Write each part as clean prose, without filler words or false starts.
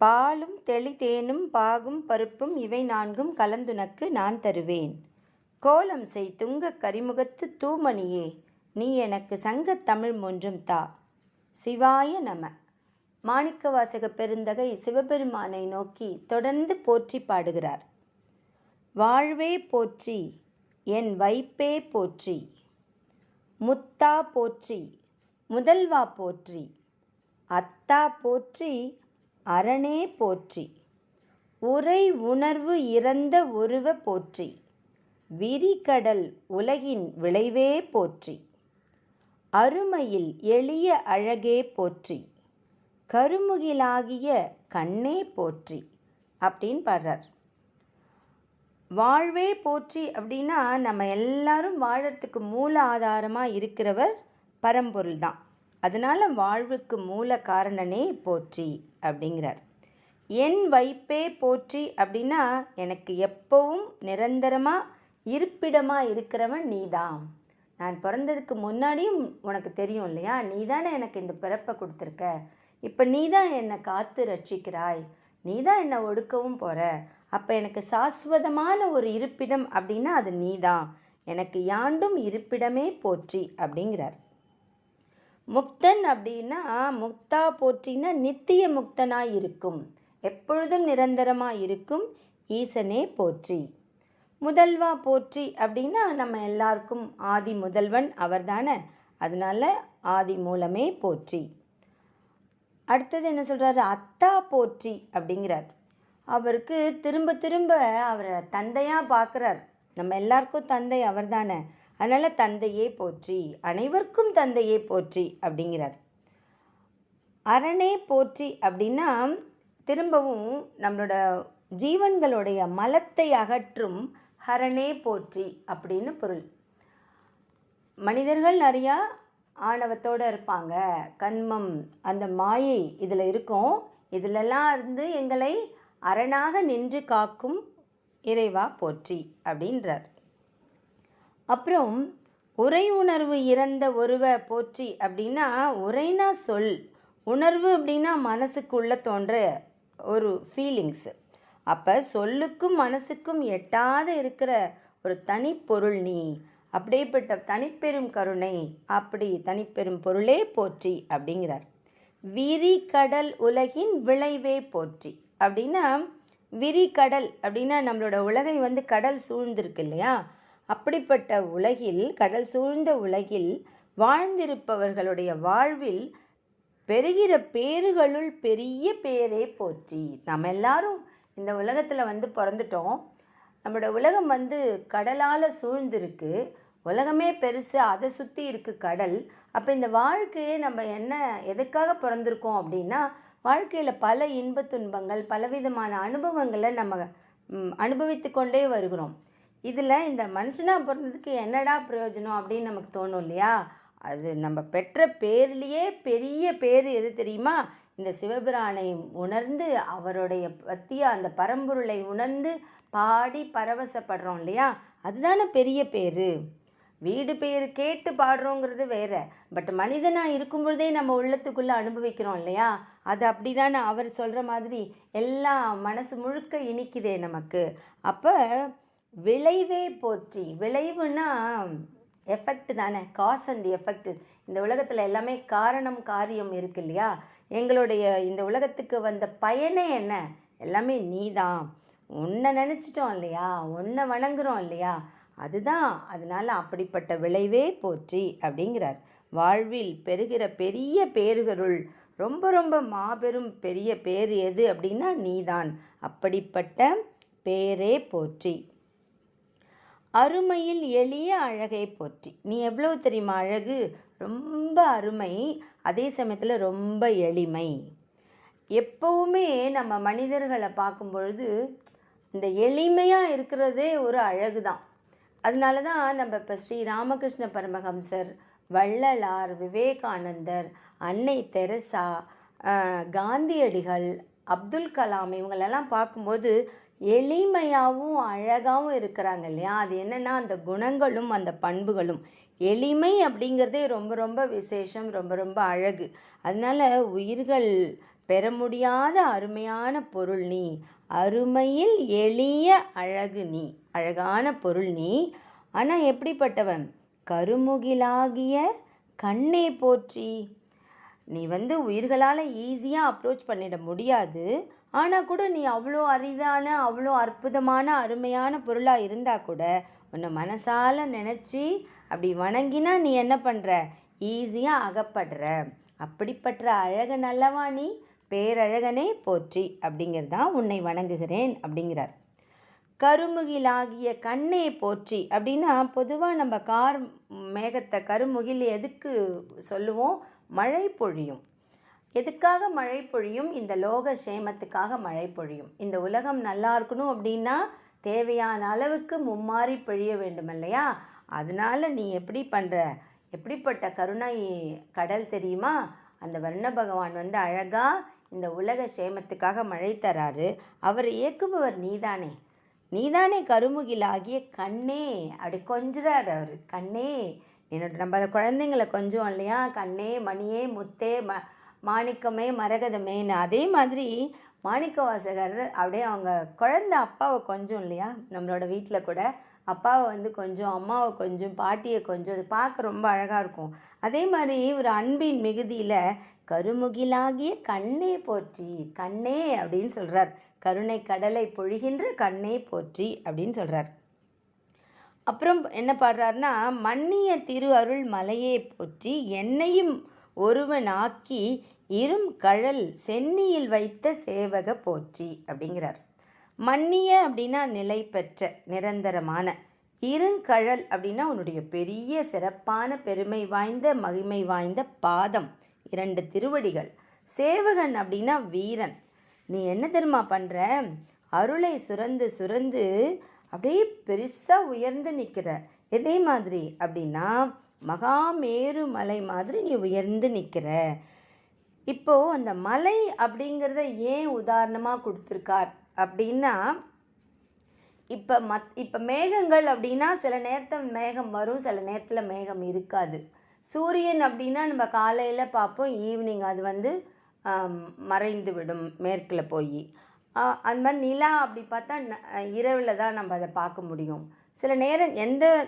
பாலும் தெளிதேனும் பாகும் பருப்பும் இவை நான்கும் கலந்துனக்கு நான் தருவேன். கோலம் செய் துங்கக் கரிமுகத்து தூமணியே, நீ எனக்கு சங்கத் தமிழ் மூன்றும் தா. சிவாய நம. மாணிக்கவாசக பெருந்தகை சிவபெருமானை நோக்கி தொடர்ந்து போற்றி பாடுகிறார். வாழ்வே போற்றி, என் வைப்பே போற்றி, முத்தா போற்றி, முதல்வா போற்றி, அத்தா போற்றி, அரணே போற்றி, உரை உணர்வு இறந்த ஒருவ போற்றி, விரிகடல் உலகின் விளைவே போற்றி, அருமையில் எளிய அழகே போற்றி, கருமுகிலாகிய கண்ணே போற்றி அப்படின்னு பாடுறார். வாழ்வே போற்றி அப்படின்னா நம்ம எல்லாரும் வாழறதுக்கு மூல ஆதாரமாக இருக்கிறவர் பரம்பொருள் தான். அதனால் வாழ்வுக்கு மூல காரணனே போற்றி அப்படிங்கிறார். என் வைப்பே போற்றி அப்படின்னா எனக்கு எப்பவும் நிரந்தரமாக இருப்பிடமாக இருக்கிறவன் நீதான். நான் பிறந்ததுக்கு முன்னாடியும் உனக்கு தெரியும் இல்லையா, நீ தானே எனக்கு இந்த பிறப்பை கொடுத்துருக்க. இப்போ நீ தான் என்னை காத்து ரட்சிக்கிறாய், நீ தான் என்னை ஒடுக்கவும் போகிற. அப்போ எனக்கு சாஸ்வதமான ஒரு இருப்பிடம் அப்படின்னா அது நீ தான். எனக்கு யாண்டும் இருப்பிடமே போற்றி அப்படிங்கிறார். முக்தன் அப்படின்னா முக்தா போற்றின்னா நித்திய முக்தனாய் இருக்கும், எப்பொழுதும் நிரந்தரமாக இருக்கும் ஈசனே போற்றி. முதல்வா போற்றி அப்படின்னா நம்ம எல்லாருக்கும் ஆதி முதல்வன் அவர் தானே, அதனால ஆதி மூலமே போற்றி. அடுத்தது என்ன சொல்கிறாரு, அத்தா போற்றி அப்படிங்கிறார். அவருக்கு திரும்ப திரும்ப அவரை தந்தையாக பார்க்குறார். நம்ம எல்லாருக்கும் தந்தை அவர் தானே, அதனால் தந்தையே போற்றி, அனைவருக்கும் தந்தையே போற்றி அப்படிங்கிறார். அரணே போற்றி அப்படின்னா திரும்பவும் நம்மளோட ஜீவன்களுடைய மலத்தை அகற்றும் ஹரணே போற்றி அப்படின்னு பொருள். மனிதர்கள் நிறையா ஆணவத்தோடு இருப்பாங்க, கண்மம் அந்த மாயை இதில் இருக்கும். இதிலெல்லாம் இருந்து எங்களை அரணாக நின்று காக்கும் இறைவா போற்றி அப்படின்றார். அப்புறம் உரை உணர்வு இறந்த ஒருவ போற்றி அப்படின்னா, உரைனா சொல், உணர்வு அப்படின்னா மனசுக்குள்ளே தோன்ற ஒரு ஃபீலிங்ஸ். அப்போ சொல்லுக்கும் மனசுக்கும் எட்டாத இருக்கிற ஒரு தனிப்பொருள் நீ, அப்படிப்பட்ட தனிப்பெரும் கருணை, அப்படி தனிப்பெரும் பொருளே போற்றி அப்படிங்கிறார். விரிகடல் உலகின் விளைவே போற்றி அப்படின்னா, விரிகடல் அப்படின்னா நம்மளோட உலகை கடல் சூழ்ந்திருக்கு இல்லையா, அப்படிப்பட்ட உலகில், கடல் சூழ்ந்த உலகில் வாழ்ந்திருப்பவர்களுடைய வாழ்வில் பெறுகிற பேறுகளுள் பெரிய பேரே போற்றி. நம்ம எல்லாரும் இந்த உலகத்தில் பிறந்துட்டோம். நம்மளோட உலகம் கடலால் சூழ்ந்திருக்கு. உலகமே பெருசு, அதை சுற்றி இருக்குது கடல். அப்போ இந்த வாழ்க்கையே நம்ம எதுக்காக பிறந்திருக்கோம் அப்படின்னா, வாழ்க்கையில் பல இன்ப துன்பங்கள், பலவிதமான அனுபவங்களை நம்ம அனுபவித்து கொண்டே வருகிறோம். இதில் இந்த மனுஷனாக பிறந்ததுக்கு என்னடா பிரயோஜனம் அப்படின்னு நமக்கு தோணும் இல்லையா. அது நம்ம பெற்ற பேர்லேயே பெரிய பேர் எது தெரியுமா, இந்த சிவபிரானை உணர்ந்து அவருடைய பற்றிய அந்த பரம்பொருளை உணர்ந்து பாடி பரவசப்படுறோம் இல்லையா, அதுதானே பெரிய பேர். வீடு பேர் கேட்டு பாடுறோங்கிறது வேறு, பட் மனிதனாக இருக்கும் பொழுதே நம்ம உள்ளத்துக்குள்ளே அனுபவிக்கிறோம் இல்லையா, அது அப்படி தானே. அவர் சொல்கிற மாதிரி எல்லாம் மனசு முழுக்க இனிக்குதே நமக்கு. அப்போ விளைவே போற்றி, விளைவுனா எஃபெக்ட் தானே, காஸ் அண்ட் எஃபெக்ட். இந்த உலகத்தில் எல்லாமே காரணம் காரியம் இருக்கு இல்லையா. எங்களுடைய இந்த உலகத்துக்கு வந்த பயனே என்ன, எல்லாமே நீ தான். உன்னை நினச்சிட்டோம் இல்லையா, உன்னை வணங்குறோம் இல்லையா, அதுதான். அதனால் அப்படிப்பட்ட விளைவே போற்றி அப்படிங்கிறார். வாழ்வில் பெறுகிற பெரிய பேறுகளுள் ரொம்ப ரொம்ப மாபெரும் பெரிய பேர் எது அப்படின்னா நீதான். அப்படிப்பட்ட பேரே போற்றி. அருமையில் எளிய அழகை போற்றி. நீ எவ்வளோ தெரியுமா அழகு, ரொம்ப அருமை, அதே சமயத்தில் ரொம்ப எளிமை. எப்போவுமே நம்ம மனிதர்களை பார்க்கும் பொழுது இந்த எளிமையாக இருக்கிறதே ஒரு அழகு தான். அதனால தான் நம்ம இப்போ ஸ்ரீ ராமகிருஷ்ண பரமஹம்சர், வள்ளலார், விவேகானந்தர், அன்னை தெரசா, காந்தியடிகள், அப்துல் கலாம் இவங்களெல்லாம் பார்க்கும்போது எளிமையாகவும் அழகாகவும் இருக்கிறாங்க இல்லையா. அது என்னென்னா அந்த குணங்களும் அந்த பண்புகளும். எளிமை அப்படிங்கிறதே ரொம்ப ரொம்ப விசேஷம், ரொம்ப ரொம்ப அழகு. அதனால் உயிர்கள் பெற முடியாத அருமையான பொருள் நீ, அருமையில் எளிய அழகு நீ, அழகான பொருள் நீ. ஆனால் எப்படிப்பட்டவன்? கருமுகிலாகிய கண்ணே போற்றி. நீ உயிர்களால் ஈஸியாக அப்ரோச் பண்ணிட முடியாது. ஆனால் கூட நீ அவ்வளோ அரிதான, அவ்வளோ அற்புதமான அருமையான பொருளாக இருந்தால் கூட உன்னை மனசால் நினச்சி அப்படி வணங்கினா நீ என்ன பண்ணுற? ஈஸியாக அகப்படுற. அப்படிப்பட்ட அழகன் அல்லவா நீ? பேரழகனே போற்றி அப்படிங்கிறது தான் உன்னை வணங்குகிறேன் அப்படிங்கிறார். கருமுகிலாகிய கண்ணே போற்றி அப்படின்னா, பொதுவாக நம்ம மேகத்தை கருமுகில் எதுக்கு சொல்லுவோம்? மழை பொழியும். எதுக்காக மழை பொழியும்? இந்த லோக சேமத்துக்காக மழை பொழியும். இந்த உலகம் நல்லா இருக்கணும் அப்படின்னா தேவையான அளவுக்கு மும்மாறி பொழிய வேண்டும் இல்லையா? அதனால் நீ எப்படி பண்ணுற? எப்படிப்பட்ட கருணை கடல் தெரியுமா? அந்த வர்ண பகவான் அழகாக இந்த உலக சேமத்துக்காக மழை தராரு. அவரை இயக்குபவர் நீதானே. நீதானே கருமுகிலாகிய கண்ணே. அப்படி கொஞ்சிறார் அவர். கண்ணே நம்ம அந்த குழந்தைங்களை கொஞ்சம் இல்லையா? கண்ணே, மணியே, முத்தே, மாணிக்கமே, மரகதமேன்னு. அதே மாதிரி மாணிக்க வாசகர் அப்படியே அவங்க குழந்தை அப்பாவை கொஞ்சம் இல்லையா? நம்மளோட வீட்டில் கூட அப்பாவை கொஞ்சம், அம்மாவை கொஞ்சம், பாட்டியை கொஞ்சம். அது பார்க்க ரொம்ப அழகாக இருக்கும். அதே மாதிரி ஒரு அன்பின் மிகுதியில் கருமுகிலாகிய கண்ணே போற்றி. கண்ணே அப்படின்னு சொல்கிறார். கருணை கடலை பொழிகின்ற கண்ணே போற்றி அப்படின்னு சொல்கிறார். அப்புறம் என்ன பாடுறாருன்னா, மன்னிய திரு அருள் மலையே போற்றி, என்னையும் ஒருவனாக்கி இரும் கழல் சென்னியில் வைத்த சேவக போற்றி அப்படிங்கிறார். மன்னிய அப்படின்னா நிலை பெற்ற, நிரந்தரமான. இருங்கழல் அப்படின்னா உன்னுடைய பெரிய சிறப்பான பெருமை வாய்ந்த, மகிமை வாய்ந்த பாதம், 2 திருவடிகள். சேவகன் அப்படின்னா வீரன். நீ என்ன தெரியுமா பண்ணுற? அருளை சுரந்து சுரந்து அப்படியே பெருசாக உயர்ந்து நிற்கிற. எதே மாதிரி அப்படின்னா மகாமேரு மலை மாதிரி நீ உயர்ந்து நிற்கிற. இப்போது அந்த மலை அப்படிங்கிறத ஏன் உதாரணமாக கொடுத்துருக்கார் அப்படின்னா, இப்போ மேகங்கள் அப்படின்னா சில நேரத்தில் மேகம் வரும், சில நேரத்தில் மேகம் இருக்காது. சூரியன் அப்படின்னா நம்ம காலையில் பார்ப்போம், ஈவினிங் அது மறைந்து விடும் மேற்கில் போய். அந்த மாதிரி நிலா அப்படி பார்த்தா இரவில் தான் நம்ம அதை பார்க்க முடியும். சில நேரம்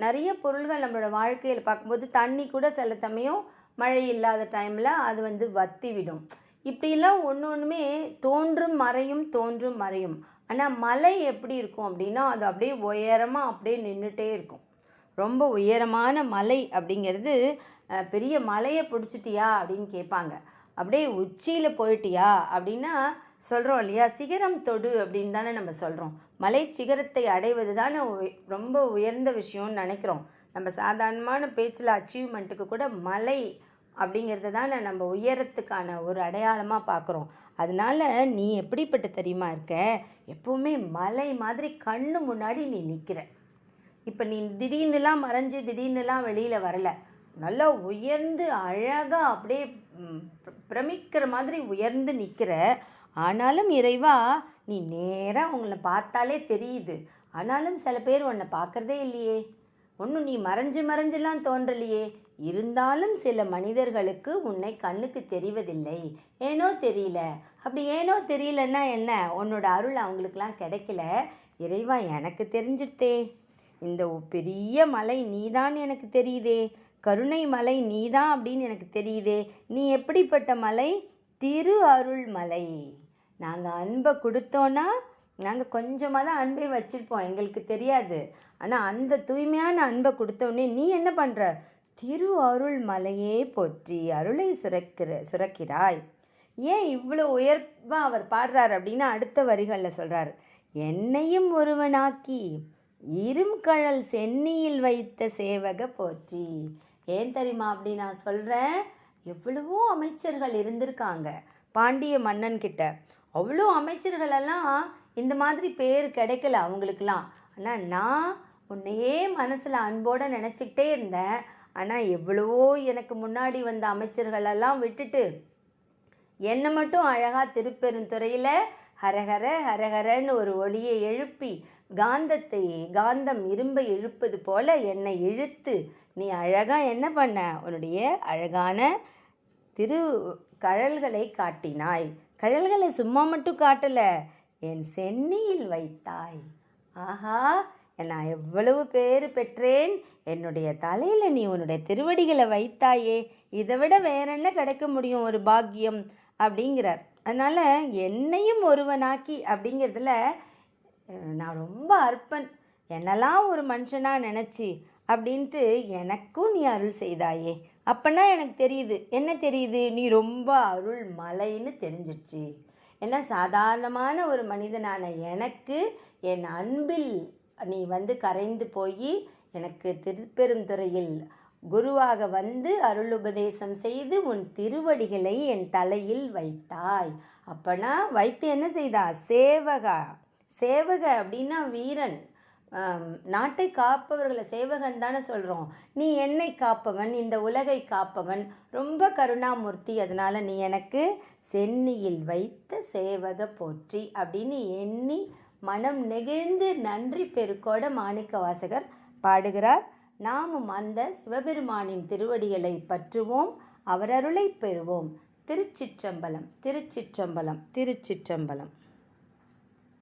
நிறைய பொருள்கள் நம்மளோட வாழ்க்கையில் பார்க்கும்போது தண்ணி கூட சில சமயம் மழை இல்லாத டைமில் அது வற்றி விடும். இப்படிலாம் ஒன்றுமே தோன்றும் மறையும், தோன்றும் மறையும். ஆனால் மலை எப்படி இருக்கும் அப்படின்னா அது அப்படியே உயரமாக அப்படியே நின்றுட்டே இருக்கும். ரொம்ப உயரமான மலை அப்படிங்கிறது, பெரிய மலையை பிடிச்சிட்டியா அப்படின்னு கேட்பாங்க. அப்படியே உச்சியில் போயிட்டியா அப்படின்னா சொல்கிறோம் இல்லையா? சிகரம் தொடு அப்படின்னு தானே நம்ம சொல்கிறோம். மலை சிகரத்தை அடைவது தானே ரொம்ப உயர்ந்த விஷயம்னு நினைக்கிறோம். நம்ம சாதாரணமான பேச்சில் அச்சீவ்மெண்ட்டுக்கு கூட மலை அப்படிங்கிறது தானே நம்ம உயரத்துக்கான ஒரு அடையாளமாக பார்க்குறோம். அதனால் நீ எப்படிப்பட்ட தெரியுமா இருக்க? எப்போவுமே மலை மாதிரி கண்ணு முன்னாடி நீ நிற்கிற. இப்போ நீ திடீர்னுலாம் மறைஞ்சு திடீர்னுலாம் வெளியில் வரலை. நல்லா உயர்ந்து அழகாக அப்படியே பிரமிக்கிற மாதிரி உயர்ந்து நிற்கிற. ஆனாலும் இறைவா, நீ நேராக உங்களை பார்த்தாலே தெரியுது. ஆனாலும் சில பேர் உன்னை பார்க்குறதே இல்லையே. ஒன்றும் நீ மறைஞ்சுலாம் தோன்றலையே. இருந்தாலும் சில மனிதர்களுக்கு உன்னை கண்ணுக்கு தெரிவதில்லை. ஏனோ தெரியல. அப்படி ஏனோ தெரியலன்னா என்ன? உன்னோட அருள் அவங்களுக்கெல்லாம் கிடைக்கல. இறைவா, எனக்கு தெரிஞ்சுட்டே. இந்த பெரிய மலை நீதான் எனக்கு தெரியுதே. கருணை மலை நீதான் அப்படின்னு எனக்கு தெரியுதே. நீ எப்படிப்பட்ட மலை? திரு அருள் மலை. நாங்கள் அன்பை கொடுத்தோன்னா நாங்கள் கொஞ்சமாக தான் அன்பை வச்சுருப்போம், எங்களுக்கு தெரியாது. ஆனால் அந்த தூய்மையான அன்பை கொடுத்தோடனே நீ என்ன பண்ணுற? திரு அருள் மலையே போற்றி, அருளை சுரக்கிறாய். ஏன் இவ்வளோ உயர்வாக அவர் பாடுறார் அப்படின்னா அடுத்த வரிகளில் சொல்கிறார், என்னையும் ஒருவனாக்கி இரும் கழல் சென்னியில் வைத்த சேவக போற்றி. ஏன் தெரியுமா அப்படி நான் சொல்கிறேன்? எவ்வளவோ அமைச்சர்கள் இருந்திருக்காங்க பாண்டிய மன்னன்கிட்ட. அவ்வளோ அமைச்சர்களெல்லாம் இந்த மாதிரி பேர் கிடைக்கல அவங்களுக்கெல்லாம். ஆனால் நான் உன்னையே மனசில் அன்போடு நினச்சிக்கிட்டே இருந்தேன். ஆனால் எவ்வளவோ எனக்கு முன்னாடி வந்த அமைச்சர்களெல்லாம் விட்டுட்டு என்னை மட்டும் அழகாக திருப்பெருந்துறையில் ஹரஹர ஹரஹரன்னு ஒரு ஒளியை எழுப்பி காந்தம் இரும்பை இழுப்பது போல என்னை இழுத்து நீ அழகாக என்ன பண்ண? உன்னுடைய அழகான கழல்களை காட்டினாய். கழல்களை சும்மா மட்டும் காட்டலை, என் சென்னியில் வைத்தாய். ஆஹா, நான் எவ்வளவு பேர் பெற்றேன், என்னுடைய தலையில் நீ உன்னுடைய திருவடிகளை வைத்தாயே, இதை விட வேற என்ன கிடைக்க முடியும் ஒரு பாக்கியம் அப்படிங்கிறார். அதனால் என்னையும் ஒருவனாக்கி அப்படிங்கிறதுல நான் ரொம்ப அர்ப்பன், என்னெல்லாம் ஒரு மனுஷனாக நினச்சி அப்படின்ட்டு எனக்கும் நீ அருள் செய்தாயே. அப்போனா எனக்கு தெரியுது, என்ன தெரியுது, நீ ரொம்ப அருள் மலைன்னு தெரிஞ்சிடுச்சு. ஏன்னா சாதாரணமான ஒரு மனிதனான எனக்கு என் அன்பில் நீ கரைந்து போய் எனக்கு திருப்பெருந்துறையில் குருவாக அருள் உபதேசம் செய்து உன் திருவடிகளை என் தலையில் வைத்தாய். அப்பனா வைத்து என்ன செய்தா? சேவக அப்படின்னா வீரன், நாட்டை காப்பவர்களை சேவகன் தானே சொல்கிறோம். நீ என்னை காப்பவன், இந்த உலகை காப்பவன், ரொம்ப கருணாமூர்த்தி, அதனால் நீ எனக்கு சென்னியில் வைத்த சேவக போற்றி அப்படின்னு எண்ணி மனம் நெகிழ்ந்து நன்றி பெருக்கோட மாணிக்க வாசகர் பாடுகிறார். நாமும் அந்த சிவபெருமானின் திருவடிகளை பற்றுவோம், அவர் அருளை பெறுவோம். திருச்சிற்றம்பலம், திருச்சிற்றம்பலம், திருச்சிற்றம்பலம்.